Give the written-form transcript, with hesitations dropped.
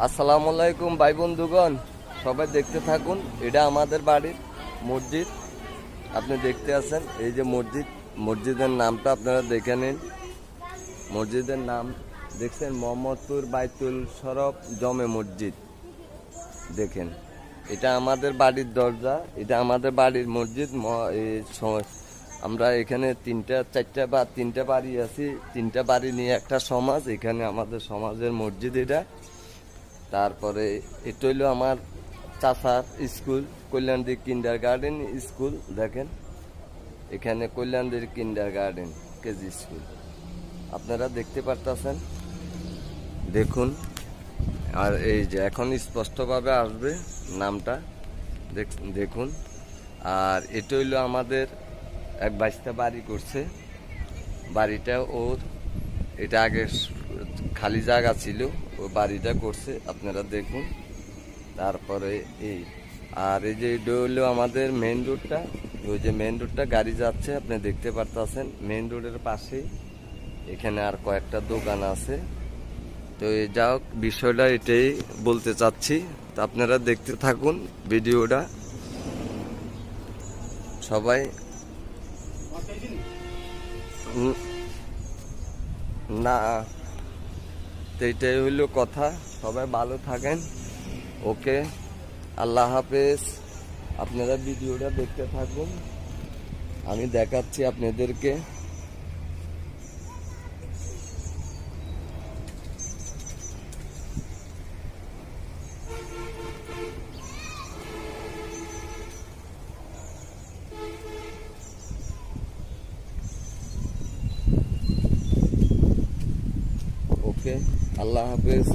আসসালামু আলাইকুম ভাই বন্ধুগণ, সবাই দেখতে থাকুন। এটা আমাদের বাড়ির মসজিদ, আপনি দেখতে আছেন। এই যে মসজিদ, মসজিদের নামটা আপনারা দেখে নিন। মসজিদের নাম দেখছেন, মোহাম্মদপুর বাইতুল শরফ জমে মসজিদ। দেখেন, এটা আমাদের বাড়ির দরজা, এটা আমাদের বাড়ির মসজিদ। আমরা এখানে তিনটা বাড়ি আছি, তিনটা বাড়ি নিয়ে একটা সমাজ। এখানে আমাদের সমাজের মসজিদ এটা। তারপরে এটা হইলো আমার চাচার স্কুল, কল্যাণদী কিন্ডার গার্ডেন স্কুল। দেখেন, এখানে কল্যাণদীর কিন্ডার গার্ডেন কেজি স্কুল আপনারা দেখতে পারতেছেন, দেখুন। আর এই যে এখন স্পষ্টভাবে আসবে নামটা, দেখুন। আর এটা হইলো আমাদের এক বাইশটা বাড়ি করছে। বাড়িটা ওর, এটা আগে খালি জায়গা ছিল, ও বাড়িটা করছে, আপনারা দেখুন। তারপরে এই আর এই যে এটা হলো আমাদের মেইন রোডটা, ওই যে মেইন রোডটা গাড়ি যাচ্ছে, আপনি দেখতে পারতেছেন। মেইন রোডের পাশেই এখানে আর কয়েকটা দোকান আছে। তো এই যা হোক, বিষয়টা এটাই বলতে চাচ্ছি। তো আপনারা দেখতে থাকুন ভিডিওটা সবাই। না, তো এটাই হইলো কথা। সবাই ভালো থাকেন, ওকে, আল্লাহ হাফেজ। আপনারা ভিডিওটা দেখতে থাকুন, আমি দেখাচ্ছি আপনাদেরকে। ওকে, আল্লাহ হাফেজ।